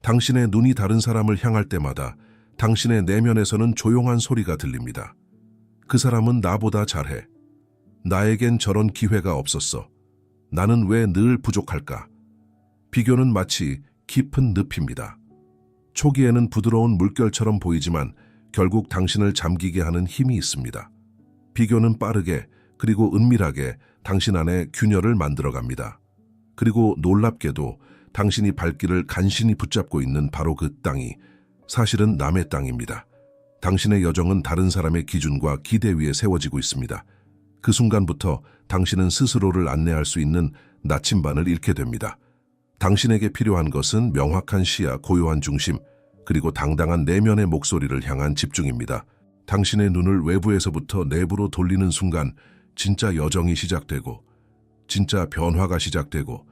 당신의 눈이 다른 사람을 향할 때마다 당신의 내면에서는 조용한 소리가 들립니다. 그 사람은 나보다 잘해. 나에겐 저런 기회가 없었어. 나는 왜 늘 부족할까? 비교는 마치 깊은 늪입니다. 초기에는 부드러운 물결처럼 보이지만 결국 당신을 잠기게 하는 힘이 있습니다. 비교는 빠르게 그리고 은밀하게 당신 안에 균열을 만들어갑니다. 그리고 놀랍게도 당신이 발길을 간신히 붙잡고 있는 바로 그 땅이 사실은 남의 땅입니다. 당신의 여정은 다른 사람의 기준과 기대 위에 세워지고 있습니다. 그 순간부터 당신은 스스로를 안내할 수 있는 나침반을 잃게 됩니다. 당신에게 필요한 것은 명확한 시야, 고요한 중심, 그리고 당당한 내면의 목소리를 향한 집중입니다. 당신의 눈을 외부에서부터 내부로 돌리는 순간 진짜 여정이 시작되고, 진짜 변화가 시작되고,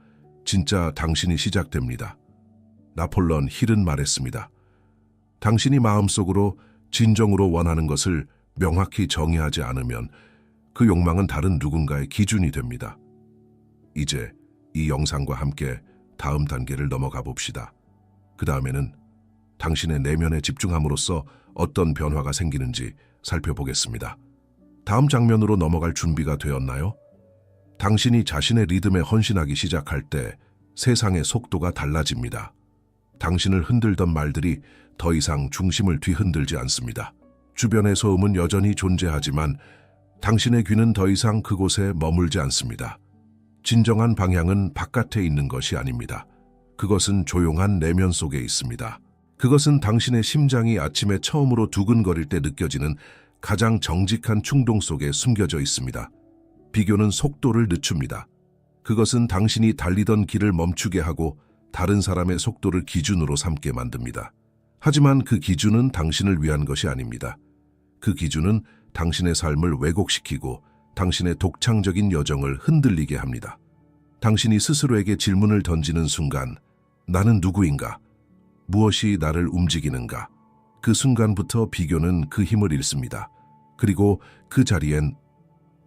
진짜 당신이 시작됩니다. 나폴레옹 힐은 말했습니다. 당신이 마음속으로 진정으로 원하는 것을 명확히 정의하지 않으면 그 욕망은 다른 누군가의 기준이 됩니다. 이제 이 영상과 함께 다음 단계를 넘어가 봅시다. 그 다음에는 당신의 내면에 집중함으로써 어떤 변화가 생기는지 살펴보겠습니다. 다음 장면으로 넘어갈 준비가 되었나요? 당신이 자신의 리듬에 헌신하기 시작할 때 세상의 속도가 달라집니다. 당신을 흔들던 말들이 더 이상 중심을 뒤흔들지 않습니다. 주변의 소음은 여전히 존재하지만 당신의 귀는 더 이상 그곳에 머물지 않습니다. 진정한 방향은 바깥에 있는 것이 아닙니다. 그것은 조용한 내면 속에 있습니다. 그것은 당신의 심장이 아침에 처음으로 두근거릴 때 느껴지는 가장 정직한 충동 속에 숨겨져 있습니다. 비교는 속도를 늦춥니다. 그것은 당신이 달리던 길을 멈추게 하고 다른 사람의 속도를 기준으로 삼게 만듭니다. 하지만 그 기준은 당신을 위한 것이 아닙니다. 그 기준은 당신의 삶을 왜곡시키고 당신의 독창적인 여정을 흔들리게 합니다. 당신이 스스로에게 질문을 던지는 순간, 나는 누구인가? 무엇이 나를 움직이는가? 그 순간부터 비교는 그 힘을 잃습니다. 그리고 그 자리엔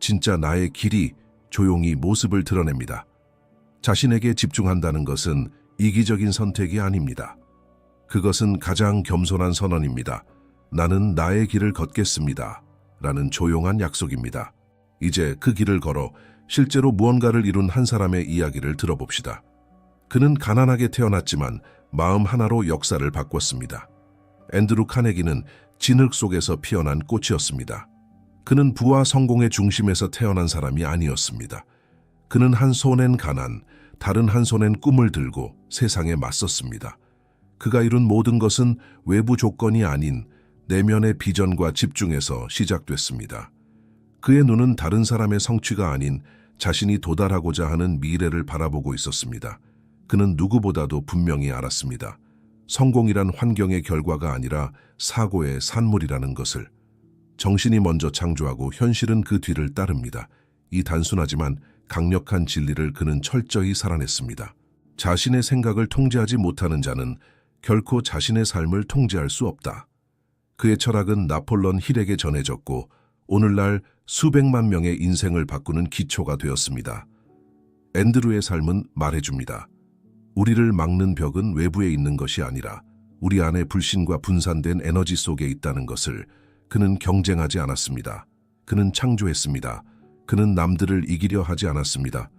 진짜 나의 길이 조용히 모습을 드러냅니다. 자신에게 집중한다는 것은 이기적인 선택이 아닙니다. 그것은 가장 겸손한 선언입니다. 나는 나의 길을 걷겠습니다. 라는 조용한 약속입니다. 이제 그 길을 걸어 실제로 무언가를 이룬 한 사람의 이야기를 들어봅시다. 그는 가난하게 태어났지만 마음 하나로 역사를 바꿨습니다. 앤드루 카네기는 진흙 속에서 피어난 꽃이었습니다. 그는 부와 성공의 중심에서 태어난 사람이 아니었습니다. 그는 한 손엔 가난, 다른 한 손엔 꿈을 들고 세상에 맞섰습니다. 그가 이룬 모든 것은 외부 조건이 아닌 내면의 비전과 집중에서 시작됐습니다. 그의 눈은 다른 사람의 성취가 아닌 자신이 도달하고자 하는 미래를 바라보고 있었습니다. 그는 누구보다도 분명히 알았습니다. 성공이란 환경의 결과가 아니라 사고의 산물이라는 것을. 정신이 먼저 창조하고 현실은 그 뒤를 따릅니다. 이 단순하지만 강력한 진리를 그는 철저히 살아냈습니다. 자신의 생각을 통제하지 못하는 자는 결코 자신의 삶을 통제할 수 없다. 그의 철학은 나폴레옹 힐에게 전해졌고 오늘날 수백만 명의 인생을 바꾸는 기초가 되었습니다. 앤드루의 삶은 말해줍니다. 우리를 막는 벽은 외부에 있는 것이 아니라 우리 안에 불신과 분산된 에너지 속에 있다는 것을. 그는 경쟁하지 않았습니다. 그는 창조했습니다. 그는 남들을 이기려 하지 않았습니다.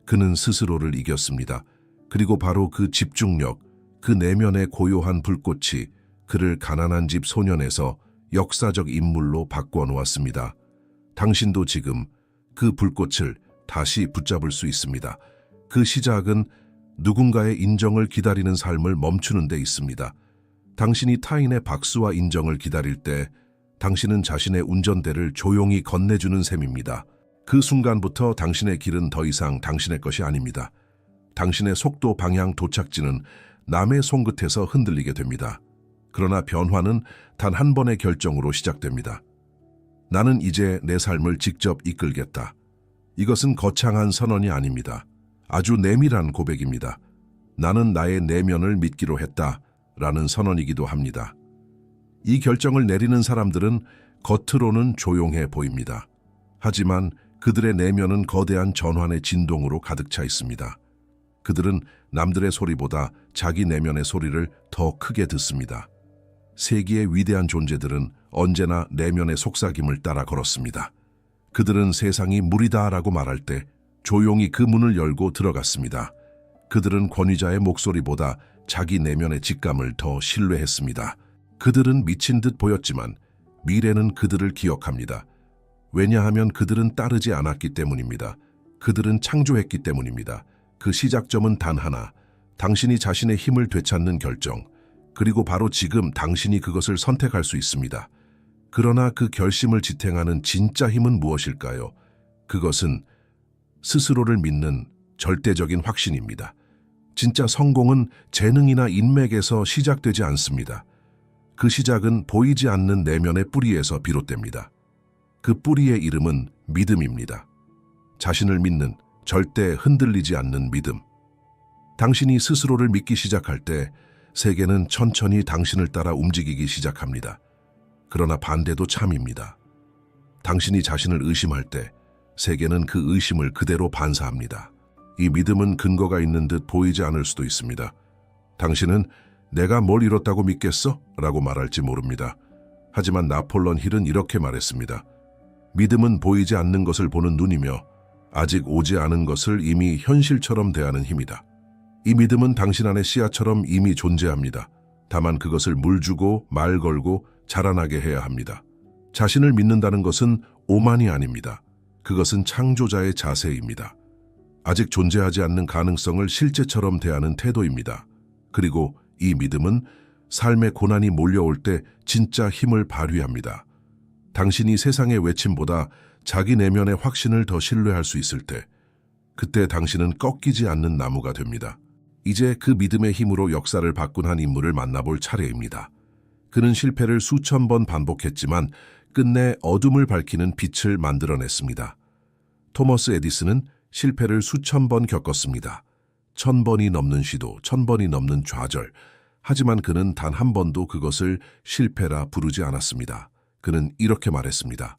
그는 스스로를 이겼습니다. 그리고 바로 그 집중력, 그 내면의 고요한 불꽃이 그를 가난한 집 소년에서 역사적 인물로 바꿔놓았습니다. 당신도 지금 그 불꽃을 다시 붙잡을 수 있습니다. 그 시작은 누군가의 인정을 기다리는 삶을 멈추는 데 있습니다. 당신이 타인의 박수와 인정을 기다릴 때 당신은 자신의 운전대를 조용히 건네주는 셈입니다. 그 순간부터 당신의 길은 더 이상 당신의 것이 아닙니다. 당신의 속도, 방향, 도착지는 남의 손끝에서 흔들리게 됩니다. 그러나 변화는 단 한 번의 결정으로 시작됩니다. 나는 이제 내 삶을 직접 이끌겠다. 이것은 거창한 선언이 아닙니다. 아주 내밀한 고백입니다. 나는 나의 내면을 믿기로 했다. 라는 선언이기도 합니다. 이 결정을 내리는 사람들은 겉으로는 조용해 보입니다. 하지만 그들의 내면은 거대한 전환의 진동으로 가득 차 있습니다. 그들은 남들의 소리보다 자기 내면의 소리를 더 크게 듣습니다. 세기의 위대한 존재들은 언제나 내면의 속삭임을 따라 걸었습니다. 그들은 세상이 무리다라고 말할 때 조용히 그 문을 열고 들어갔습니다. 그들은 권위자의 목소리보다 자기 내면의 직감을 더 신뢰했습니다. 그들은 미친 듯 보였지만 미래는 그들을 기억합니다. 왜냐하면 그들은 따르지 않았기 때문입니다. 그들은 창조했기 때문입니다. 그 시작점은 단 하나, 당신이 자신의 힘을 되찾는 결정, 그리고 바로 지금 당신이 그것을 선택할 수 있습니다. 그러나 그 결심을 지탱하는 진짜 힘은 무엇일까요? 그것은 스스로를 믿는 절대적인 확신입니다. 진짜 성공은 재능이나 인맥에서 시작되지 않습니다. 그 시작은 보이지 않는 내면의 뿌리에서 비롯됩니다. 그 뿌리의 이름은 믿음입니다. 자신을 믿는, 절대 흔들리지 않는 믿음. 당신이 스스로를 믿기 시작할 때 세계는 천천히 당신을 따라 움직이기 시작합니다. 그러나 반대도 참입니다. 당신이 자신을 의심할 때 세계는 그 의심을 그대로 반사합니다. 이 믿음은 근거가 있는 듯 보이지 않을 수도 있습니다. 당신은 내가 뭘 이뤘다고 믿겠어? 라고 말할지 모릅니다. 하지만 나폴레옹 힐은 이렇게 말했습니다. 믿음은 보이지 않는 것을 보는 눈이며 아직 오지 않은 것을 이미 현실처럼 대하는 힘이다. 이 믿음은 당신 안의 씨앗처럼 이미 존재합니다. 다만 그것을 물 주고 말 걸고 자라나게 해야 합니다. 자신을 믿는다는 것은 오만이 아닙니다. 그것은 창조자의 자세입니다. 아직 존재하지 않는 가능성을 실제처럼 대하는 태도입니다. 그리고 이 믿음은 삶의 고난이 몰려올 때 진짜 힘을 발휘합니다. 당신이 세상의 외침보다 자기 내면의 확신을 더 신뢰할 수 있을 때, 그때 당신은 꺾이지 않는 나무가 됩니다. 이제 그 믿음의 힘으로 역사를 바꾼 한 인물을 만나볼 차례입니다. 그는 실패를 수천 번 반복했지만 끝내 어둠을 밝히는 빛을 만들어냈습니다. 토머스 에디슨은 실패를 수천 번 겪었습니다. 1000번이 넘는 시도, 1000번이 넘는 좌절. 하지만 그는 단 한 번도 그것을 실패라 부르지 않았습니다. 그는 이렇게 말했습니다.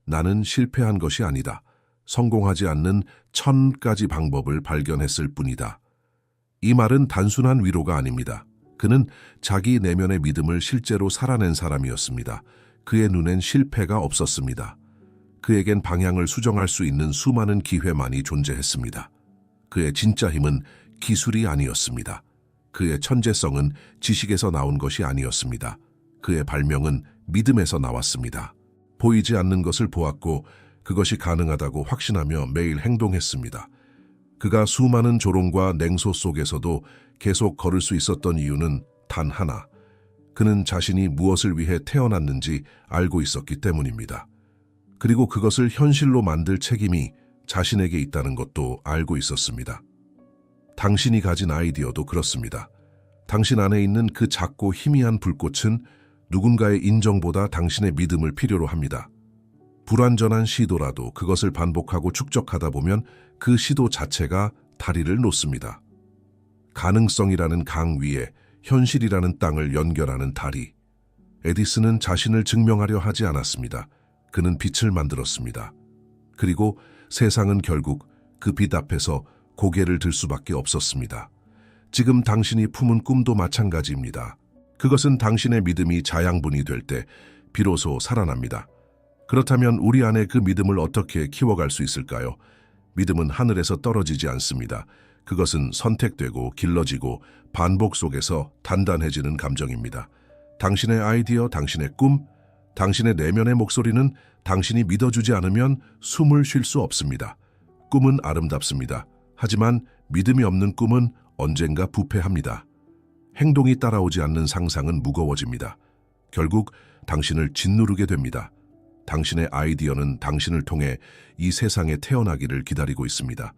나는 실패한 것이 아니다. 성공하지 않는 1000가지 방법을 발견했을 뿐이다. 이 말은 단순한 위로가 아닙니다. 그는 자기 내면의 믿음을 실제로 살아낸 사람이었습니다. 그의 눈엔 실패가 없었습니다. 그에겐 방향을 수정할 수 있는 수많은 기회만이 존재했습니다. 그의 진짜 힘은 기술이 아니었습니다. 그의 천재성은 지식에서 나온 것이 아니었습니다. 그의 발명은 믿음에서 나왔습니다. 보이지 않는 것을 보았고 그것이 가능하다고 확신하며 매일 행동했습니다. 그가 수많은 조롱과 냉소 속에서도 계속 걸을 수 있었던 이유는 단 하나. 그는 자신이 무엇을 위해 태어났는지 알고 있었기 때문입니다. 그리고 그것을 현실로 만들 책임이 자신에게 있다는 것도 알고 있었습니다. 당신이 가진 아이디어도 그렇습니다. 당신 안에 있는 그 작고 희미한 불꽃은 누군가의 인정보다 당신의 믿음을 필요로 합니다. 불완전한 시도라도 그것을 반복하고 축적하다 보면 그 시도 자체가 다리를 놓습니다. 가능성이라는 강 위에 현실이라는 땅을 연결하는 다리. 에디슨은 자신을 증명하려 하지 않았습니다. 그는 빛을 만들었습니다. 그리고 세상은 결국 그 빛 앞에서 고개를 들 수밖에 없었습니다. 지금 당신이 품은 꿈도 마찬가지입니다. 그것은 당신의 믿음이 자양분이 될 때 비로소 살아납니다. 그렇다면 우리 안에 그 믿음을 어떻게 키워갈 수 있을까요? 믿음은 하늘에서 떨어지지 않습니다. 그것은 선택되고 길러지고 반복 속에서 단단해지는 감정입니다. 당신의 아이디어, 당신의 꿈, 당신의 내면의 목소리는 당신이 믿어주지 않으면 숨을 쉴 수 없습니다. 꿈은 아름답습니다. 하지만 믿음이 없는 꿈은 언젠가 부패합니다. 행동이 따라오지 않는 상상은 무거워집니다. 결국 당신을 짓누르게 됩니다. 당신의 아이디어는 당신을 통해 이 세상에 태어나기를 기다리고 있습니다.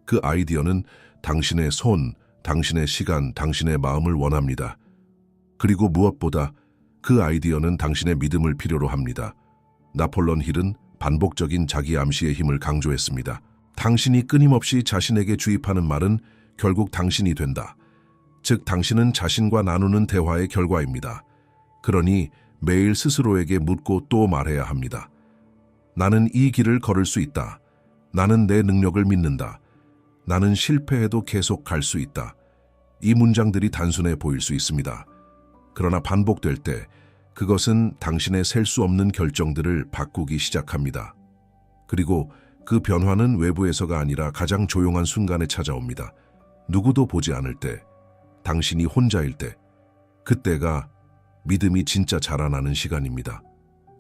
그 아이디어는 당신의 손, 당신의 시간, 당신의 마음을 원합니다. 그리고 무엇보다 그 아이디어는 당신의 믿음을 필요로 합니다. 나폴레옹 힐은 반복적인 자기 암시의 힘을 강조했습니다. 당신이 끊임없이 자신에게 주입하는 말은 결국 당신이 된다. 즉, 당신은 자신과 나누는 대화의 결과입니다. 그러니 매일 스스로에게 묻고 또 말해야 합니다. 나는 이 길을 걸을 수 있다. 나는 내 능력을 믿는다. 나는 실패해도 계속 갈 수 있다. 이 문장들이 단순해 보일 수 있습니다. 그러나 반복될 때 그것은 당신의 셀 수 없는 결정들을 바꾸기 시작합니다. 그리고 그 변화는 외부에서가 아니라 가장 조용한 순간에 찾아옵니다. 누구도 보지 않을 때, 당신이 혼자일 때, 그때가 믿음이 진짜 자라나는 시간입니다.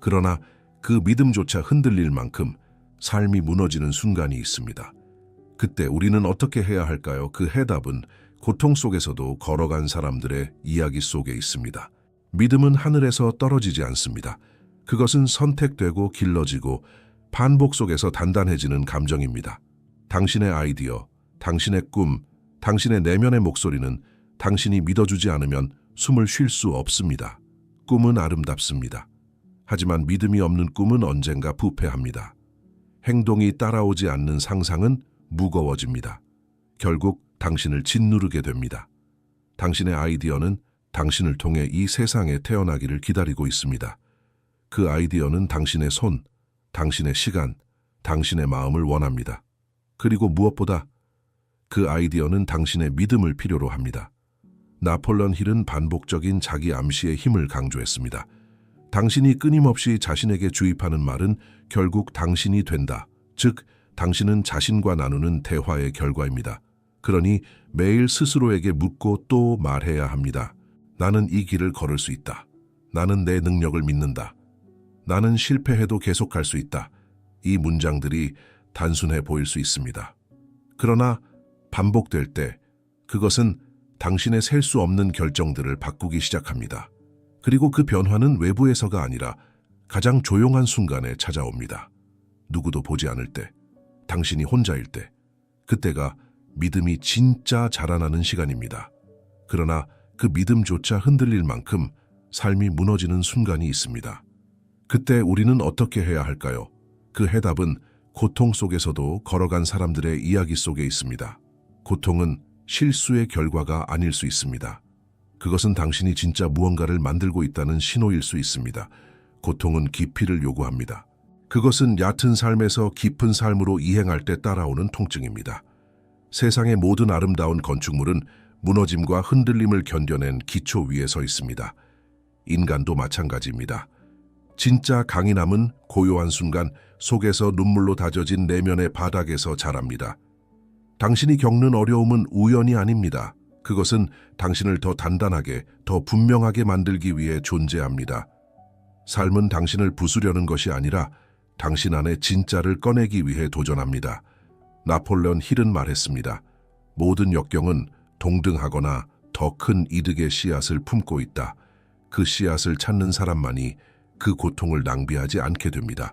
그러나 그 믿음조차 흔들릴 만큼 삶이 무너지는 순간이 있습니다. 그때 우리는 어떻게 해야 할까요? 그 해답은 고통 속에서도 걸어간 사람들의 이야기 속에 있습니다. 믿음은 하늘에서 떨어지지 않습니다. 그것은 선택되고 길러지고 반복 속에서 단단해지는 감정입니다. 당신의 아이디어, 당신의 꿈, 당신의 내면의 목소리는 당신이 믿어주지 않으면 숨을 쉴 수 없습니다. 꿈은 아름답습니다. 하지만 믿음이 없는 꿈은 언젠가 부패합니다. 행동이 따라오지 않는 상상은 무거워집니다. 결국 당신을 짓누르게 됩니다. 당신의 아이디어는 당신을 통해 이 세상에 태어나기를 기다리고 있습니다. 그 아이디어는 당신의 손, 당신의 시간, 당신의 마음을 원합니다. 그리고 무엇보다 그 아이디어는 당신의 믿음을 필요로 합니다. 나폴레옹 힐은 반복적인 자기 암시의 힘을 강조했습니다. 당신이 끊임없이 자신에게 주입하는 말은 결국 당신이 된다. 즉, 당신은 자신과 나누는 대화의 결과입니다. 그러니 매일 스스로에게 묻고 또 말해야 합니다. 나는 이 길을 걸을 수 있다. 나는 내 능력을 믿는다. 나는 실패해도 계속할 수 있다. 이 문장들이 단순해 보일 수 있습니다. 그러나 반복될 때 그것은 당신의 셀 수 없는 결정들을 바꾸기 시작합니다. 그리고 그 변화는 외부에서가 아니라 가장 조용한 순간에 찾아옵니다. 누구도 보지 않을 때, 당신이 혼자일 때, 그때가 믿음이 진짜 자라나는 시간입니다. 그러나 그 믿음조차 흔들릴 만큼 삶이 무너지는 순간이 있습니다. 그때 우리는 어떻게 해야 할까요? 그 해답은 고통 속에서도 걸어간 사람들의 이야기 속에 있습니다. 고통은 실수의 결과가 아닐 수 있습니다. 그것은 당신이 진짜 무언가를 만들고 있다는 신호일 수 있습니다. 고통은 깊이를 요구합니다. 그것은 얕은 삶에서 깊은 삶으로 이행할 때 따라오는 통증입니다. 세상의 모든 아름다운 건축물은 무너짐과 흔들림을 견뎌낸 기초 위에 서 있습니다. 인간도 마찬가지입니다. 진짜 강인함은 고요한 순간 속에서 눈물로 다져진 내면의 바닥에서 자랍니다. 당신이 겪는 어려움은 우연이 아닙니다. 그것은 당신을 더 단단하게, 더 분명하게 만들기 위해 존재합니다. 삶은 당신을 부수려는 것이 아니라 당신 안에 진짜를 꺼내기 위해 도전합니다. 나폴레옹 힐은 말했습니다. 모든 역경은 동등하거나 더 큰 이득의 씨앗을 품고 있다. 그 씨앗을 찾는 사람만이 그 고통을 낭비하지 않게 됩니다.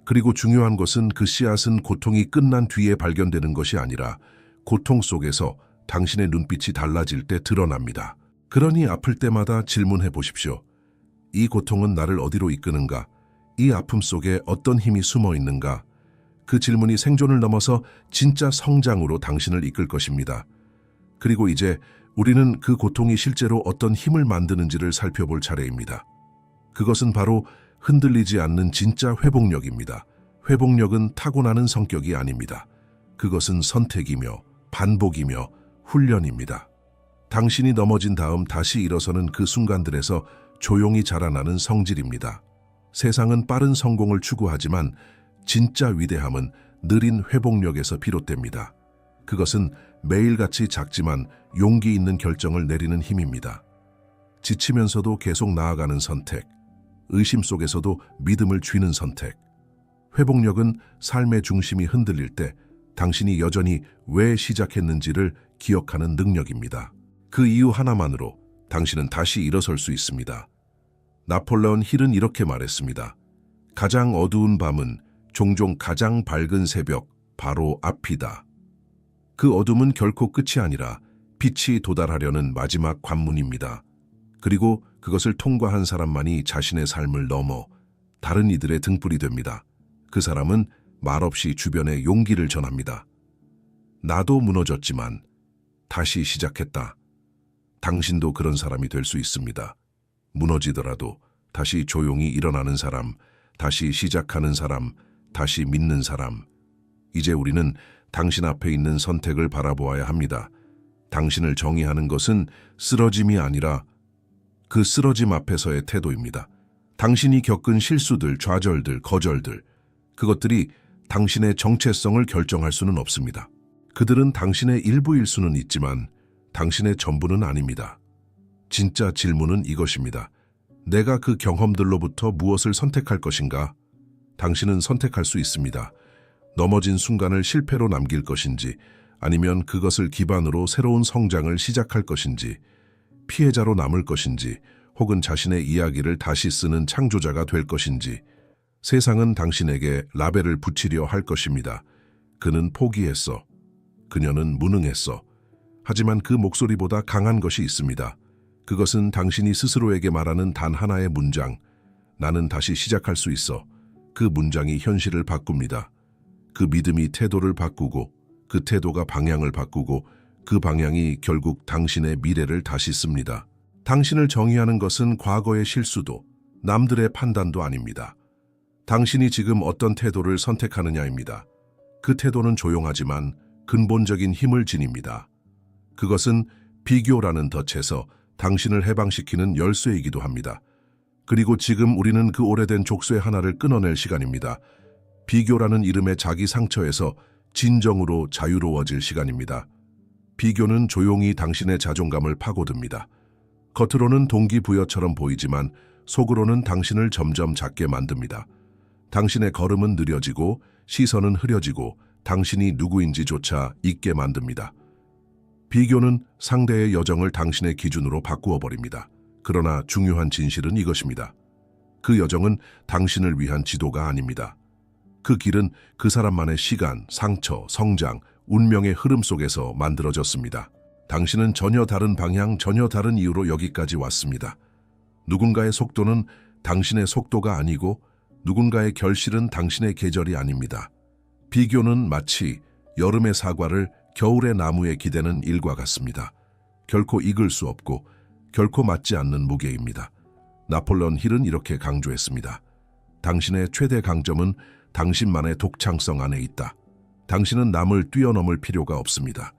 그리고 중요한 것은 그 씨앗은 고통이 끝난 뒤에 발견되는 것이 아니라 고통 속에서 당신의 눈빛이 달라질 때 드러납니다. 그러니 아플 때마다 질문해 보십시오. 이 고통은 나를 어디로 이끄는가? 이 아픔 속에 어떤 힘이 숨어 있는가? 그 질문이 생존을 넘어서 진짜 성장으로 당신을 이끌 것입니다. 그리고 이제 우리는 그 고통이 실제로 어떤 힘을 만드는지를 살펴볼 차례입니다. 그것은 바로 흔들리지 않는 진짜 회복력입니다. 회복력은 타고나는 성격이 아닙니다. 그것은 선택이며 반복이며 훈련입니다. 당신이 넘어진 다음 다시 일어서는 그 순간들에서 조용히 자라나는 성질입니다. 세상은 빠른 성공을 추구하지만 진짜 위대함은 느린 회복력에서 비롯됩니다. 그것은 매일같이 작지만 용기 있는 결정을 내리는 힘입니다. 지치면서도 계속 나아가는 선택, 의심 속에서도 믿음을 쥐는 선택. 회복력은 삶의 중심이 흔들릴 때 당신이 여전히 왜 시작했는지를 기억하는 능력입니다. 그 이유 하나만으로 당신은 다시 일어설 수 있습니다. 나폴레옹 힐은 이렇게 말했습니다. 가장 어두운 밤은 종종 가장 밝은 새벽 바로 앞이다. 그 어둠은 결코 끝이 아니라 빛이 도달하려는 마지막 관문입니다. 그리고 그것을 통과한 사람만이 자신의 삶을 넘어 다른 이들의 등불이 됩니다. 그 사람은 말없이 주변에 용기를 전합니다. 나도 무너졌지만 다시 시작했다. 당신도 그런 사람이 될 수 있습니다. 무너지더라도 다시 조용히 일어나는 사람, 다시 시작하는 사람, 다시 믿는 사람. 이제 우리는 당신 앞에 있는 선택을 바라보아야 합니다. 당신을 정의하는 것은 쓰러짐이 아니라 그 쓰러짐 앞에서의 태도입니다. 당신이 겪은 실수들, 좌절들, 거절들, 그것들이 당신의 정체성을 결정할 수는 없습니다. 그들은 당신의 일부일 수는 있지만 당신의 전부는 아닙니다. 진짜 질문은 이것입니다. 내가 그 경험들로부터 무엇을 선택할 것인가? 당신은 선택할 수 있습니다. 넘어진 순간을 실패로 남길 것인지, 아니면 그것을 기반으로 새로운 성장을 시작할 것인지, 피해자로 남을 것인지, 혹은 자신의 이야기를 다시 쓰는 창조자가 될 것인지. 세상은 당신에게 라벨을 붙이려 할 것입니다. 그는 포기했어. 그녀는 무능했어. 하지만 그 목소리보다 강한 것이 있습니다. 그것은 당신이 스스로에게 말하는 단 하나의 문장. 나는 다시 시작할 수 있어. 그 문장이 현실을 바꿉니다. 그 믿음이 태도를 바꾸고, 그 태도가 방향을 바꾸고, 그 방향이 결국 당신의 미래를 다시 씁니다. 당신을 정의하는 것은 과거의 실수도, 남들의 판단도 아닙니다. 당신이 지금 어떤 태도를 선택하느냐입니다. 그 태도는 조용하지만 근본적인 힘을 지닙니다. 그것은 비교라는 덫에서 당신을 해방시키는 열쇠이기도 합니다. 그리고 지금 우리는 그 오래된 족쇄 하나를 끊어낼 시간입니다. 비교라는 이름의 자기 상처에서 진정으로 자유로워질 시간입니다. 비교는 조용히 당신의 자존감을 파고듭니다. 겉으로는 동기부여처럼 보이지만 속으로는 당신을 점점 작게 만듭니다. 당신의 걸음은 느려지고 시선은 흐려지고 당신이 누구인지조차 잊게 만듭니다. 비교는 상대의 여정을 당신의 기준으로 바꾸어 버립니다. 그러나 중요한 진실은 이것입니다. 그 여정은 당신을 위한 지도가 아닙니다. 그 길은 그 사람만의 시간, 상처, 성장, 운명의 흐름 속에서 만들어졌습니다. 당신은 전혀 다른 방향, 전혀 다른 이유로 여기까지 왔습니다. 누군가의 속도는 당신의 속도가 아니고 누군가의 결실은 당신의 계절이 아닙니다. 비교는 마치 여름의 사과를 겨울의 나무에 기대는 일과 같습니다. 결코 익을 수 없고 결코 맞지 않는 무게입니다. 나폴레온 힐은 이렇게 강조했습니다. 당신의 최대 강점은 당신만의 독창성 안에 있다. 당신은 남을 뛰어넘을 필요가 없습니다.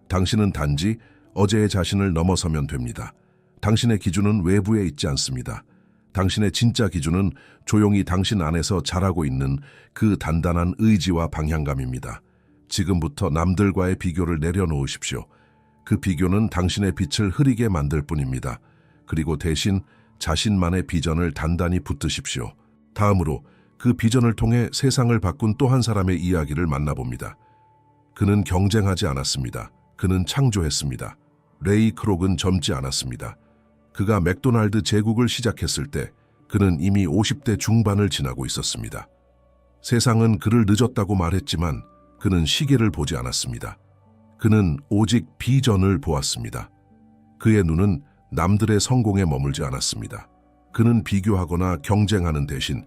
당신은 단지 어제의 자신을 넘어서면 됩니다. 당신의 기준은 외부에 있지 않습니다. 당신의 진짜 기준은 조용히 당신 안에서 자라고 있는 그 단단한 의지와 방향감입니다. 지금부터 남들과의 비교를 내려놓으십시오. 그 비교는 당신의 빛을 흐리게 만들 뿐입니다. 그리고 대신 자신만의 비전을 단단히 붙드십시오. 다음으로 그 비전을 통해 세상을 바꾼 또 한 사람의 이야기를 만나봅니다. 그는 경쟁하지 않았습니다. 그는 창조했습니다. 레이 크록은 젊지 않았습니다. 그가 맥도날드 제국을 시작했을 때 그는 이미 50대 중반을 지나고 있었습니다. 세상은 그를 늦었다고 말했지만 그는 시계를 보지 않았습니다. 그는 오직 비전을 보았습니다. 그의 눈은 남들의 성공에 머물지 않았습니다. 그는 비교하거나 경쟁하는 대신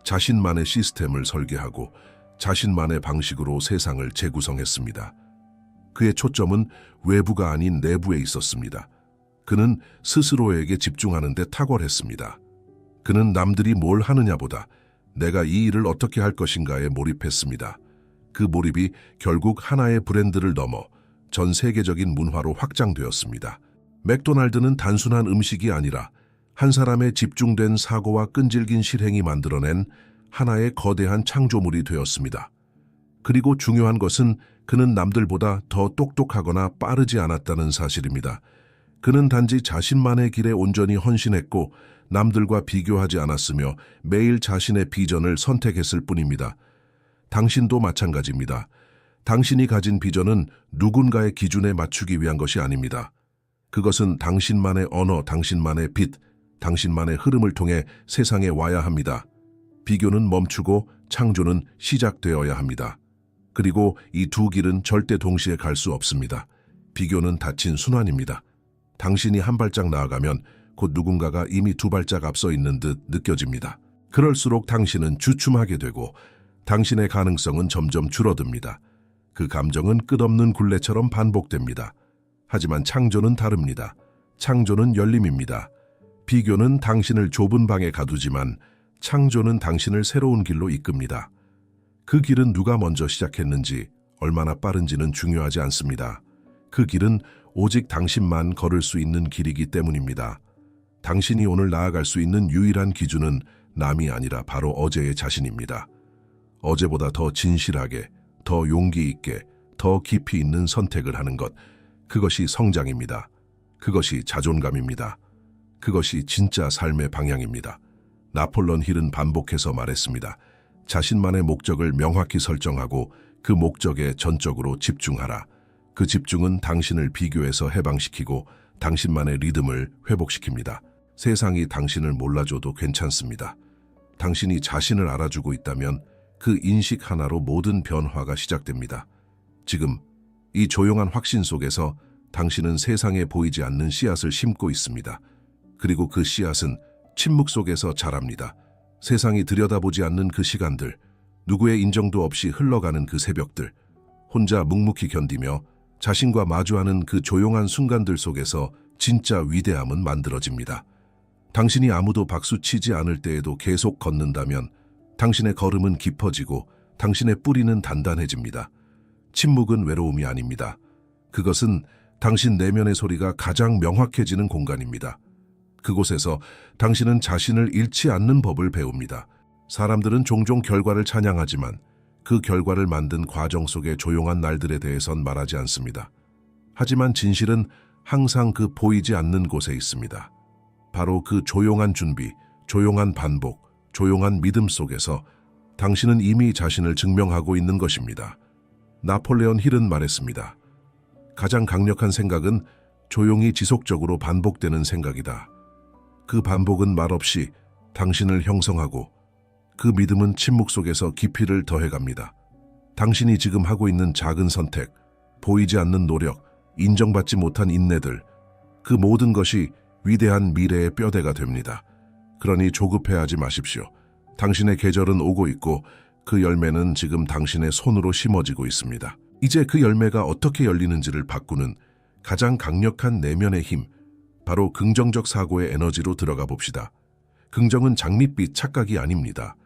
자신만의 시스템을 설계하고 자신만의 방식으로 세상을 재구성했습니다. 그의 초점은 외부가 아닌 내부에 있었습니다. 그는 스스로에게 집중하는 데 탁월했습니다. 그는 남들이 뭘 하느냐보다 내가 이 일을 어떻게 할 것인가에 몰입했습니다. 그 몰입이 결국 하나의 브랜드를 넘어 전 세계적인 문화로 확장되었습니다. 맥도날드는 단순한 음식이 아니라 한 사람의 집중된 사고와 끈질긴 실행이 만들어낸 하나의 거대한 창조물이 되었습니다. 그리고 중요한 것은 그는 남들보다 더 똑똑하거나 빠르지 않았다는 사실입니다. 그는 단지 자신만의 길에 온전히 헌신했고 남들과 비교하지 않았으며 매일 자신의 비전을 선택했을 뿐입니다. 당신도 마찬가지입니다. 당신이 가진 비전은 누군가의 기준에 맞추기 위한 것이 아닙니다. 그것은 당신만의 언어, 당신만의 빛, 당신만의 흐름을 통해 세상에 와야 합니다. 비교는 멈추고 창조는 시작되어야 합니다. 그리고 이 두 길은 절대 동시에 갈 수 없습니다. 비교는 닫힌 순환입니다. 당신이 한 발짝 나아가면 곧 누군가가 이미 두 발짝 앞서 있는 듯 느껴집니다. 그럴수록 당신은 주춤하게 되고 당신의 가능성은 점점 줄어듭니다. 그 감정은 끝없는 굴레처럼 반복됩니다. 하지만 창조는 다릅니다. 창조는 열림입니다. 비교는 당신을 좁은 방에 가두지만 창조는 당신을 새로운 길로 이끕니다. 그 길은 누가 먼저 시작했는지, 얼마나 빠른지는 중요하지 않습니다. 그 길은 오직 당신만 걸을 수 있는 길이기 때문입니다. 당신이 오늘 나아갈 수 있는 유일한 기준은 남이 아니라 바로 어제의 자신입니다. 어제보다 더 진실하게, 더 용기 있게, 더 깊이 있는 선택을 하는 것, 그것이 성장입니다. 그것이 자존감입니다. 그것이 진짜 삶의 방향입니다. 나폴레옹 힐은 반복해서 말했습니다. 자신만의 목적을 명확히 설정하고 그 목적에 전적으로 집중하라. 그 집중은 당신을 비교에서 해방시키고 당신만의 리듬을 회복시킵니다. 세상이 당신을 몰라줘도 괜찮습니다. 당신이 자신을 알아주고 있다면 그 인식 하나로 모든 변화가 시작됩니다. 지금 이 조용한 확신 속에서 당신은 세상에 보이지 않는 씨앗을 심고 있습니다. 그리고 그 씨앗은 침묵 속에서 자랍니다. 세상이 들여다보지 않는 그 시간들, 누구의 인정도 없이 흘러가는 그 새벽들, 혼자 묵묵히 견디며 자신과 마주하는 그 조용한 순간들 속에서 진짜 위대함은 만들어집니다. 당신이 아무도 박수치지 않을 때에도 계속 걷는다면 당신의 걸음은 깊어지고 당신의 뿌리는 단단해집니다. 침묵은 외로움이 아닙니다. 그것은 당신 내면의 소리가 가장 명확해지는 공간입니다. 그곳에서 당신은 자신을 잃지 않는 법을 배웁니다. 사람들은 종종 결과를 찬양하지만 그 결과를 만든 과정 속의 조용한 날들에 대해선 말하지 않습니다. 하지만 진실은 항상 그 보이지 않는 곳에 있습니다. 바로 그 조용한 준비, 조용한 반복, 조용한 믿음 속에서 당신은 이미 자신을 증명하고 있는 것입니다. 나폴레옹 힐은 말했습니다. 가장 강력한 생각은 조용히 지속적으로 반복되는 생각이다. 그 반복은 말없이 당신을 형성하고 그 믿음은 침묵 속에서 깊이를 더해갑니다. 당신이 지금 하고 있는 작은 선택, 보이지 않는 노력, 인정받지 못한 인내들, 그 모든 것이 위대한 미래의 뼈대가 됩니다. 그러니 조급해하지 마십시오. 당신의 계절은 오고 있고 그 열매는 지금 당신의 손으로 심어지고 있습니다. 이제 그 열매가 어떻게 열리는지를 바꾸는 가장 강력한 내면의 힘, 바로 긍정적 사고의 에너지로 들어가 봅시다. 긍정은 장밋빛 착각이 아닙니다.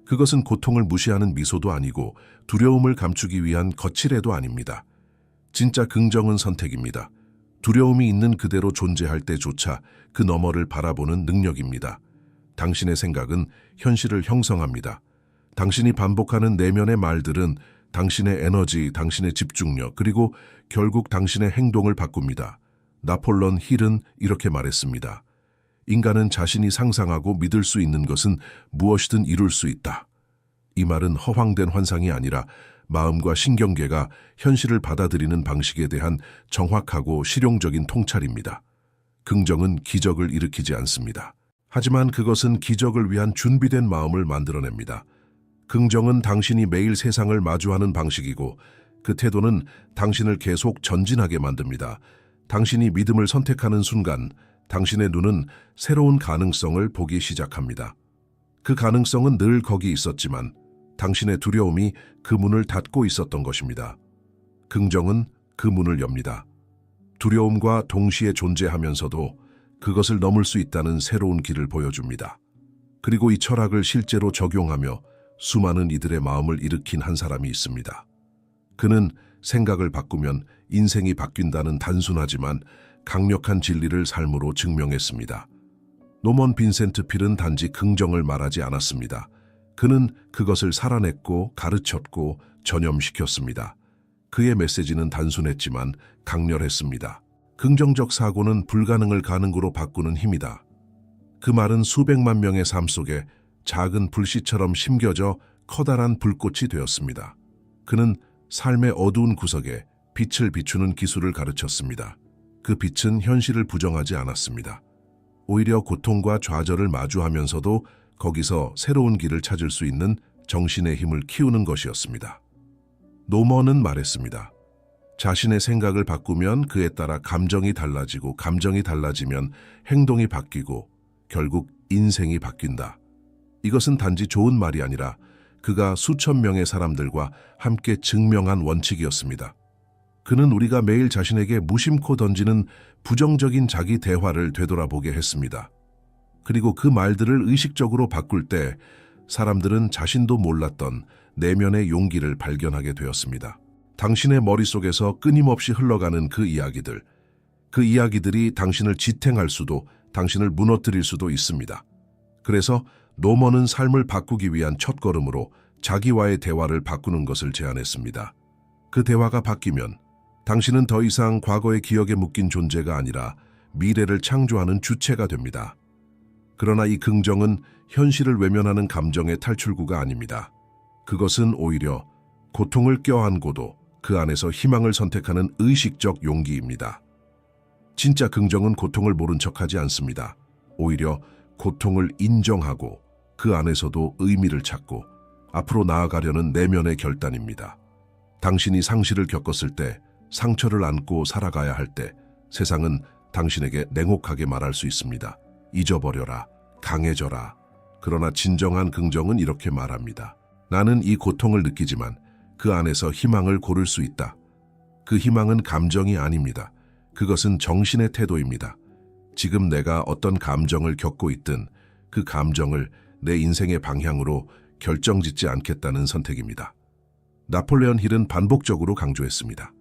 그것은 고통을 무시하는 미소도 아니고 두려움을 감추기 위한 거칠애도 아닙니다. 진짜 긍정은 선택입니다. 두려움이 있는 그대로 존재할 때조차 그 너머를 바라보는 능력입니다. 당신의 생각은 현실을 형성합니다. 당신이 반복하는 내면의 말들은 당신의 에너지, 당신의 집중력, 그리고 결국 당신의 행동을 바꿉니다. 나폴레옹 힐은 이렇게 말했습니다. 인간은 자신이 상상하고 믿을 수 있는 것은 무엇이든 이룰 수 있다. 이 말은 허황된 환상이 아니라 마음과 신경계가 현실을 받아들이는 방식에 대한 정확하고 실용적인 통찰입니다. 긍정은 기적을 일으키지 않습니다. 하지만 그것은 기적을 위한 준비된 마음을 만들어냅니다. 긍정은 당신이 매일 세상을 마주하는 방식이고 그 태도는 당신을 계속 전진하게 만듭니다. 당신이 믿음을 선택하는 순간 당신의 눈은 새로운 가능성을 보기 시작합니다. 그 가능성은 늘 거기 있었지만 당신의 두려움이 그 문을 닫고 있었던 것입니다. 긍정은 그 문을 엽니다. 두려움과 동시에 존재하면서도 그것을 넘을 수 있다는 새로운 길을 보여줍니다. 그리고 이 철학을 실제로 적용하며 수많은 이들의 마음을 일으킨 한 사람이 있습니다. 그는 생각을 바꾸면 인생이 바뀐다는 단순하지만 강력한 진리를 삶으로 증명했습니다. 노먼 빈센트 필은 단지 긍정을 말하지 않았습니다. 그는 그것을 살아냈고 가르쳤고 전염시켰습니다. 그의 메시지는 단순했지만 강렬했습니다. 긍정적 사고는 불가능을 가능으로 바꾸는 힘이다. 그 말은 수백만 명의 삶 속에 작은 불씨처럼 심겨져 커다란 불꽃이 되었습니다. 그는 삶의 어두운 구석에 빛을 비추는 기술을 가르쳤습니다. 그 빛은 현실을 부정하지 않았습니다. 오히려 고통과 좌절을 마주하면서도 거기서 새로운 길을 찾을 수 있는 정신의 힘을 키우는 것이었습니다. 노먼은 말했습니다. 자신의 생각을 바꾸면 그에 따라 감정이 달라지고 감정이 달라지면 행동이 바뀌고 결국 인생이 바뀐다. 이것은 단지 좋은 말이 아니라 그가 수천 명의 사람들과 함께 증명한 원칙이었습니다. 그는 우리가 매일 자신에게 무심코 던지는 부정적인 자기 대화를 되돌아보게 했습니다. 그리고 그 말들을 의식적으로 바꿀 때 사람들은 자신도 몰랐던 내면의 용기를 발견하게 되었습니다. 당신의 머릿속에서 끊임없이 흘러가는 그 이야기들, 그 이야기들이 당신을 지탱할 수도, 당신을 무너뜨릴 수도 있습니다. 그래서 노먼은 삶을 바꾸기 위한 첫걸음으로 자기와의 대화를 바꾸는 것을 제안했습니다. 그 대화가 바뀌면 당신은 더 이상 과거의 기억에 묶인 존재가 아니라 미래를 창조하는 주체가 됩니다. 그러나 이 긍정은 현실을 외면하는 감정의 탈출구가 아닙니다. 그것은 오히려 고통을 껴안고도 그 안에서 희망을 선택하는 의식적 용기입니다. 진짜 긍정은 고통을 모른 척하지 않습니다. 오히려 고통을 인정하고 그 안에서도 의미를 찾고 앞으로 나아가려는 내면의 결단입니다. 당신이 상실을 겪었을 때, 상처를 안고 살아가야 할 때 세상은 당신에게 냉혹하게 말할 수 있습니다. 잊어버려라, 강해져라. 그러나 진정한 긍정은 이렇게 말합니다. 나는 이 고통을 느끼지만 그 안에서 희망을 고를 수 있다. 그 희망은 감정이 아닙니다. 그것은 정신의 태도입니다. 지금 내가 어떤 감정을 겪고 있든 그 감정을 내 인생의 방향으로 결정짓지 않겠다는 선택입니다. 나폴레온 힐은 반복적으로 강조했습니다.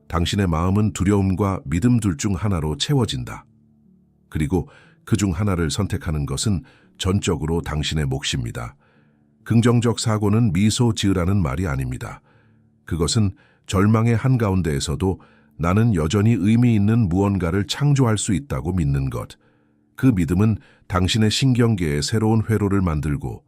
당신의 마음은 두려움과 믿음 둘 중 하나로 채워진다. 그리고 그 중 하나를 선택하는 것은 전적으로 당신의 몫입니다. 긍정적 사고는 미소 지으라는 말이 아닙니다. 그것은 절망의 한가운데에서도 나는 여전히 의미 있는 무언가를 창조할 수 있다고 믿는 것. 그 믿음은 당신의 신경계에 새로운 회로를 만들고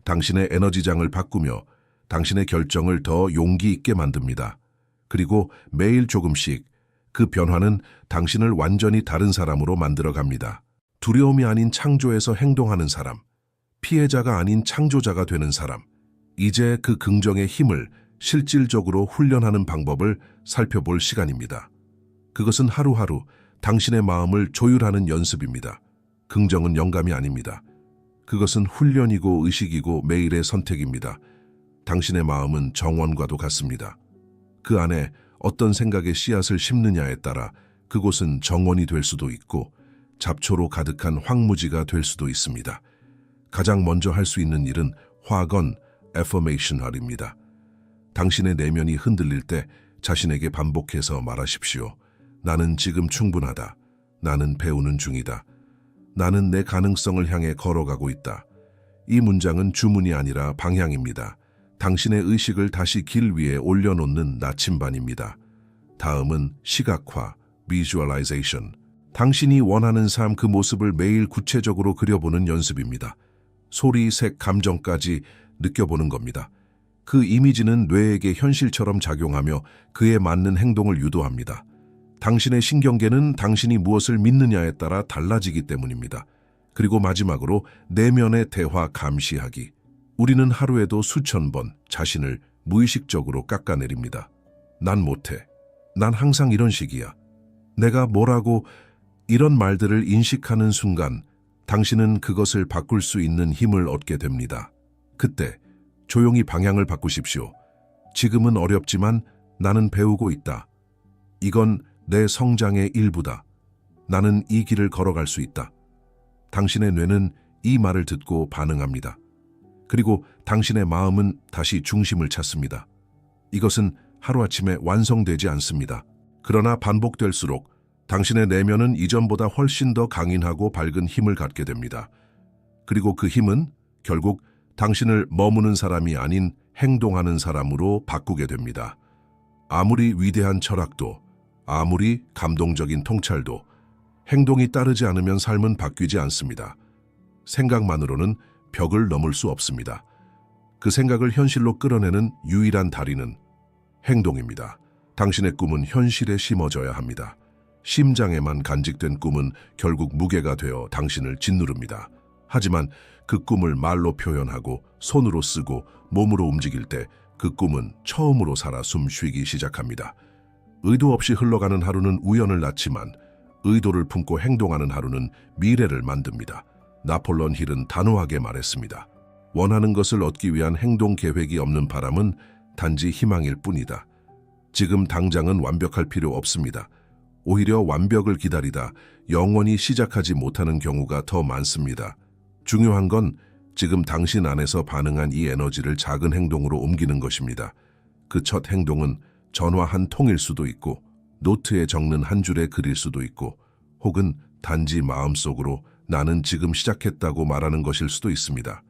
당신의 에너지장을 바꾸며 당신의 결정을 더 용기 있게 만듭니다. 그리고 매일 조금씩 그 변화는 당신을 완전히 다른 사람으로 만들어갑니다. 두려움이 아닌 창조에서 행동하는 사람, 피해자가 아닌 창조자가 되는 사람, 이제 그 긍정의 힘을 실질적으로 훈련하는 방법을 살펴볼 시간입니다. 그것은 하루하루 당신의 마음을 조율하는 연습입니다. 긍정은 영감이 아닙니다. 그것은 훈련이고 의식이고 매일의 선택입니다. 당신의 마음은 정원과도 같습니다. 그 안에 어떤 생각의 씨앗을 심느냐에 따라 그곳은 정원이 될 수도 있고 잡초로 가득한 황무지가 될 수도 있습니다. 가장 먼저 할 수 있는 일은 화건, 애포메이션할입니다. 당신의 내면이 흔들릴 때 자신에게 반복해서 말하십시오. 나는 지금 충분하다. 나는 배우는 중이다. 나는 내 가능성을 향해 걸어가고 있다. 이 문장은 주문이 아니라 방향입니다. 당신의 의식을 다시 길 위에 올려놓는 나침반입니다. 다음은 시각화, visualization. 당신이 원하는 삶 그 모습을 매일 구체적으로 그려보는 연습입니다. 소리, 색, 감정까지 느껴보는 겁니다. 그 이미지는 뇌에게 현실처럼 작용하며 그에 맞는 행동을 유도합니다. 당신의 신경계는 당신이 무엇을 믿느냐에 따라 달라지기 때문입니다. 그리고 마지막으로 내면의 대화 감시하기. 우리는 하루에도 수천 번 자신을 무의식적으로 깎아내립니다. 난 못해. 난 항상 이런 식이야. 내가 뭐라고 이런 말들을 인식하는 순간 당신은 그것을 바꿀 수 있는 힘을 얻게 됩니다. 그때 조용히 방향을 바꾸십시오. 지금은 어렵지만 나는 배우고 있다. 이건 내 성장의 일부다. 나는 이 길을 걸어갈 수 있다. 당신의 뇌는 이 말을 듣고 반응합니다. 그리고 당신의 마음은 다시 중심을 찾습니다. 이것은 하루아침에 완성되지 않습니다. 그러나 반복될수록 당신의 내면은 이전보다 훨씬 더 강인하고 밝은 힘을 갖게 됩니다. 그리고 그 힘은 결국 당신을 머무는 사람이 아닌 행동하는 사람으로 바꾸게 됩니다. 아무리 위대한 철학도, 아무리 감동적인 통찰도 행동이 따르지 않으면 삶은 바뀌지 않습니다. 생각만으로는 벽을 넘을 수 없습니다. 그 생각을 현실로 끌어내는 유일한 다리는 행동입니다. 당신의 꿈은 현실에 심어져야 합니다. 심장에만 간직된 꿈은 결국 무게가 되어 당신을 짓누릅니다. 하지만 그 꿈을 말로 표현하고 손으로 쓰고 몸으로 움직일 때 그 꿈은 처음으로 살아 숨쉬기 시작합니다. 의도 없이 흘러가는 하루는 우연을 낳지만 의도를 품고 행동하는 하루는 미래를 만듭니다. 나폴레온 힐은 단호하게 말했습니다. 원하는 것을 얻기 위한 행동 계획이 없는 바람은 단지 희망일 뿐이다. 지금 당장은 완벽할 필요 없습니다. 오히려 완벽을 기다리다 영원히 시작하지 못하는 경우가 더 많습니다. 중요한 건 지금 당신 안에서 반응한 이 에너지를 작은 행동으로 옮기는 것입니다. 그 첫 행동은 전화 한 통일 수도 있고 노트에 적는 한 줄의 글일 수도 있고, 혹은 단지 마음속으로 나는 지금 시작했다고 말하는 것일 수도 있습니다.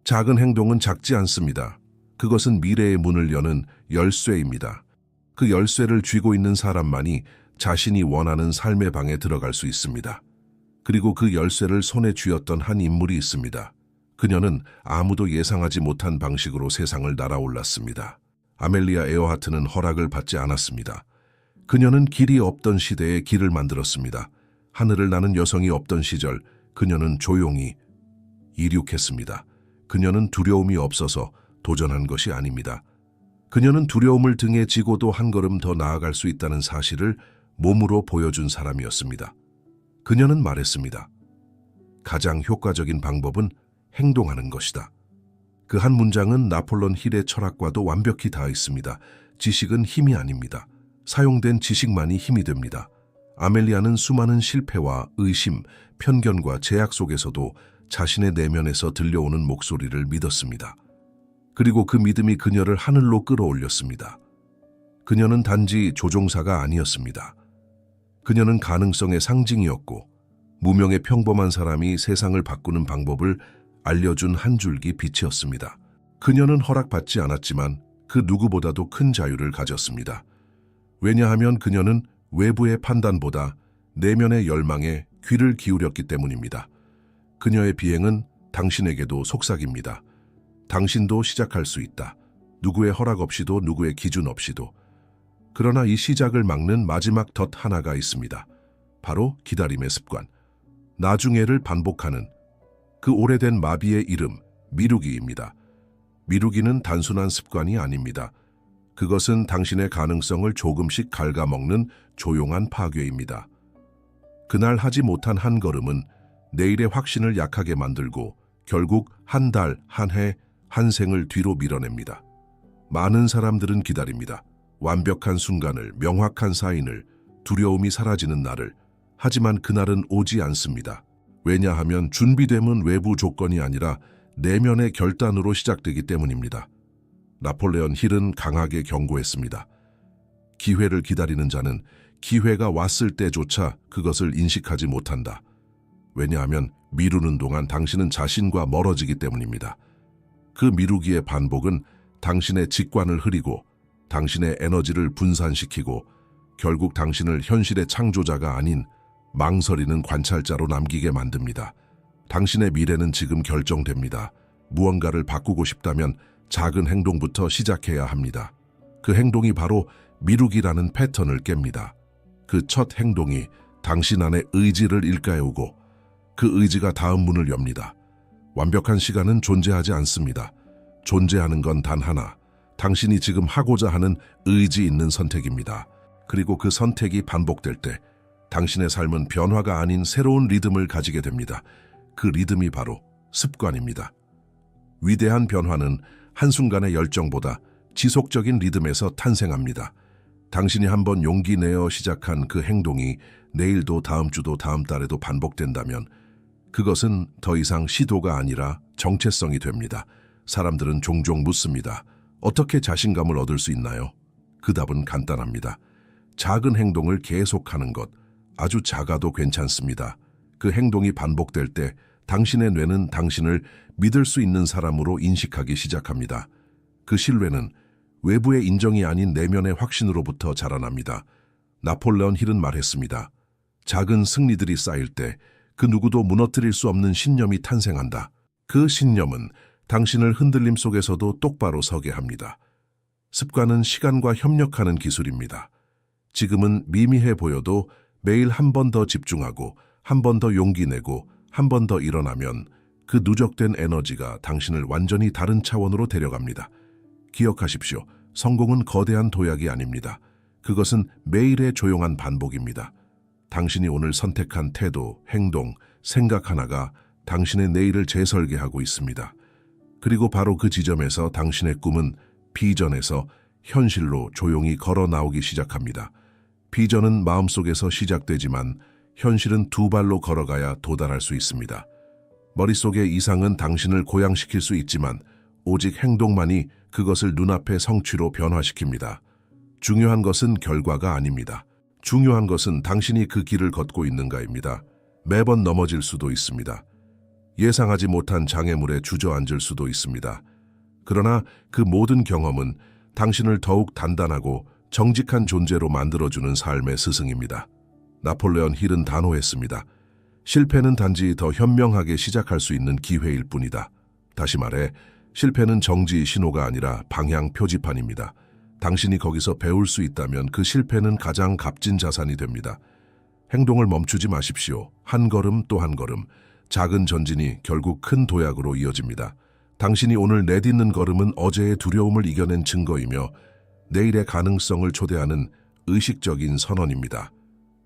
작은 행동은 작지 않습니다. 그것은 미래의 문을 여는 열쇠입니다. 그 열쇠를 쥐고 있는 사람만이 자신이 원하는 삶의 방에 들어갈 수 있습니다. 그리고 그 열쇠를 손에 쥐었던 한 인물이 있습니다. 그녀는 아무도 예상하지 못한 방식으로 세상을 날아올랐습니다. 아멜리아 에어하트는 허락을 받지 않았습니다. 그녀는 길이 없던 시대에 길을 만들었습니다. 하늘을 나는 여성이 없던 시절 그녀는 조용히 이륙했습니다. 그녀는 두려움이 없어서 도전한 것이 아닙니다. 그녀는 두려움을 등에 지고도 한 걸음 더 나아갈 수 있다는 사실을 몸으로 보여준 사람이었습니다. 그녀는 말했습니다. 가장 효과적인 방법은 행동하는 것이다. 그 한 문장은 나폴레옹 힐의 철학과도 완벽히 닿아 있습니다. 지식은 힘이 아닙니다. 사용된 지식만이 힘이 됩니다. 아멜리아는 수많은 실패와 의심, 편견과 제약 속에서도 자신의 내면에서 들려오는 목소리를 믿었습니다. 그리고 그 믿음이 그녀를 하늘로 끌어올렸습니다. 그녀는 단지 조종사가 아니었습니다. 그녀는 가능성의 상징이었고, 무명의 평범한 사람이 세상을 바꾸는 방법을 알려준 한 줄기 빛이었습니다. 그녀는 허락받지 않았지만 그 누구보다도 큰 자유를 가졌습니다. 왜냐하면 그녀는 외부의 판단보다 내면의 열망에 귀를 기울였기 때문입니다. 그녀의 비행은 당신에게도 속삭입니다. 당신도 시작할 수 있다. 누구의 허락 없이도, 누구의 기준 없이도. 그러나 이 시작을 막는 마지막 덫 하나가 있습니다. 바로 기다림의 습관. 나중에를 반복하는 그 오래된 마비의 이름, 미루기입니다. 미루기는 단순한 습관이 아닙니다. 그것은 당신의 가능성을 조금씩 갉아먹는 조용한 파괴입니다. 그날 하지 못한 한 걸음은 내일의 확신을 약하게 만들고 결국 한 달, 한 해, 한 생을 뒤로 밀어냅니다. 많은 사람들은 기다립니다. 완벽한 순간을, 명확한 사인을, 두려움이 사라지는 날을. 하지만 그날은 오지 않습니다. 왜냐하면 준비됨은 외부 조건이 아니라 내면의 결단으로 시작되기 때문입니다. 나폴레옹 힐은 강하게 경고했습니다. 기회를 기다리는 자는 기회가 왔을 때조차 그것을 인식하지 못한다. 왜냐하면 미루는 동안 당신은 자신과 멀어지기 때문입니다. 그 미루기의 반복은 당신의 직관을 흐리고 당신의 에너지를 분산시키고 결국 당신을 현실의 창조자가 아닌 망설이는 관찰자로 남기게 만듭니다. 당신의 미래는 지금 결정됩니다. 무언가를 바꾸고 싶다면 작은 행동부터 시작해야 합니다. 그 행동이 바로 미루기라는 패턴을 깹니다. 그 첫 행동이 당신 안의 의지를 일깨우고 그 의지가 다음 문을 엽니다. 완벽한 시간은 존재하지 않습니다. 존재하는 건 단 하나, 당신이 지금 하고자 하는 의지 있는 선택입니다. 그리고 그 선택이 반복될 때 당신의 삶은 변화가 아닌 새로운 리듬을 가지게 됩니다. 그 리듬이 바로 습관입니다. 위대한 변화는 한순간의 열정보다 지속적인 리듬에서 탄생합니다. 당신이 한번 용기 내어 시작한 그 행동이 내일도 다음 주도 다음 달에도 반복된다면 그것은 더 이상 시도가 아니라 정체성이 됩니다. 사람들은 종종 묻습니다. 어떻게 자신감을 얻을 수 있나요? 그 답은 간단합니다. 작은 행동을 계속하는 것, 아주 작아도 괜찮습니다. 그 행동이 반복될 때 당신의 뇌는 당신을 믿을 수 있는 사람으로 인식하기 시작합니다. 그 신뢰는 외부의 인정이 아닌 내면의 확신으로부터 자라납니다. 나폴레옹 힐은 말했습니다. 작은 승리들이 쌓일 때 그 누구도 무너뜨릴 수 없는 신념이 탄생한다. 그 신념은 당신을 흔들림 속에서도 똑바로 서게 합니다. 습관은 시간과 협력하는 기술입니다. 지금은 미미해 보여도 매일 한 번 더 집중하고 한 번 더 용기 내고 한 번 더 일어나면 그 누적된 에너지가 당신을 완전히 다른 차원으로 데려갑니다. 기억하십시오. 성공은 거대한 도약이 아닙니다. 그것은 매일의 조용한 반복입니다. 당신이 오늘 선택한 태도, 행동, 생각 하나가 당신의 내일을 재설계하고 있습니다. 그리고 바로 그 지점에서 당신의 꿈은 비전에서 현실로 조용히 걸어 나오기 시작합니다. 비전은 마음속에서 시작되지만 현실은 두 발로 걸어가야 도달할 수 있습니다. 머릿속의 이상은 당신을 고양시킬 수 있지만 오직 행동만이 그것을 눈앞의 성취로 변화시킵니다. 중요한 것은 결과가 아닙니다. 중요한 것은 당신이 그 길을 걷고 있는가입니다. 매번 넘어질 수도 있습니다. 예상하지 못한 장애물에 주저앉을 수도 있습니다. 그러나 그 모든 경험은 당신을 더욱 단단하고 정직한 존재로 만들어주는 삶의 스승입니다. 나폴레온 힐은 단호했습니다. 실패는 단지 더 현명하게 시작할 수 있는 기회일 뿐이다. 다시 말해, 실패는 정지의 신호가 아니라 방향 표지판입니다. 당신이 거기서 배울 수 있다면 그 실패는 가장 값진 자산이 됩니다. 행동을 멈추지 마십시오. 한 걸음 또 한 걸음, 작은 전진이 결국 큰 도약으로 이어집니다. 당신이 오늘 내딛는 걸음은 어제의 두려움을 이겨낸 증거이며 내일의 가능성을 초대하는 의식적인 선언입니다.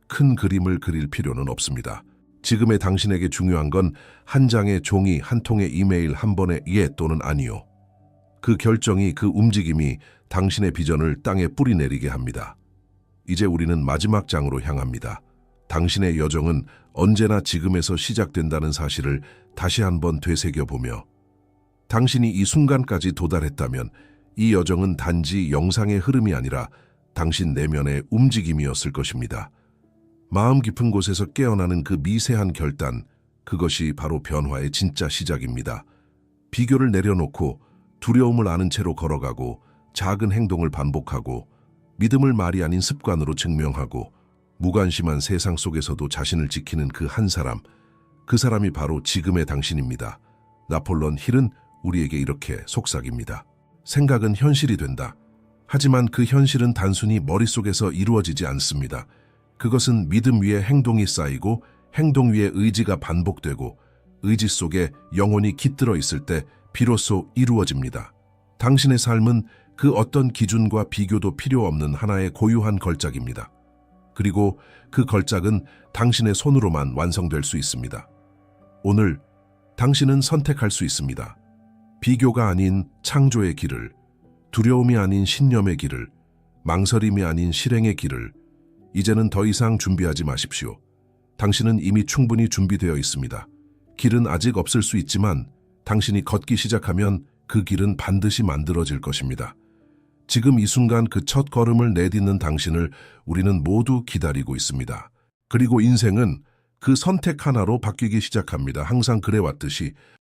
큰 그림을 그릴 필요는 없습니다. 지금의 당신에게 중요한 건 한 장의 종이, 한 통의 이메일, 한 번의 예 또는 아니요. 그 결정이, 그 움직임이 당신의 비전을 땅에 뿌리내리게 합니다. 이제 우리는 마지막 장으로 향합니다. 당신의 여정은 언제나 지금에서 시작된다는 사실을 다시 한번 되새겨보며 당신이 이 순간까지 도달했다면 이 여정은 단지 영상의 흐름이 아니라 당신 내면의 움직임이었을 것입니다. 마음 깊은 곳에서 깨어나는 그 미세한 결단, 그것이 바로 변화의 진짜 시작입니다. 비교를 내려놓고 두려움을 아는 채로 걸어가고 작은 행동을 반복하고 믿음을 말이 아닌 습관으로 증명하고 무관심한 세상 속에서도 자신을 지키는 그 한 사람, 그 사람이 바로 지금의 당신입니다. 나폴레온 힐은 우리에게 이렇게 속삭입니다. 생각은 현실이 된다. 하지만 그 현실은 단순히 머릿속에서 이루어지지 않습니다. 그것은 믿음 위에 행동이 쌓이고 행동 위에 의지가 반복되고 의지 속에 영혼이 깃들어 있을 때 비로소 이루어집니다. 당신의 삶은 그 어떤 기준과 비교도 필요 없는 하나의 고유한 걸작입니다. 그리고 그 걸작은 당신의 손으로만 완성될 수 있습니다. 오늘 당신은 선택할 수 있습니다. 비교가 아닌 창조의 길을, 두려움이 아닌 신념의 길을, 망설임이 아닌 실행의 길을. 이제는 더 이상 준비하지 마십시오. 당신은 이미 충분히 준비되어 있습니다. 길은 아직 없을 수 있지만 당신이 걷기 시작하면 그 길은 반드시 만들어질 것입니다. 지금 이 순간 그 첫 걸음을 내딛는 당신을 우리는 모두 기다리고 있습니다. 그리고 인생은 그 선택 하나로 바뀌기 시작합니다. 항상 그래왔듯이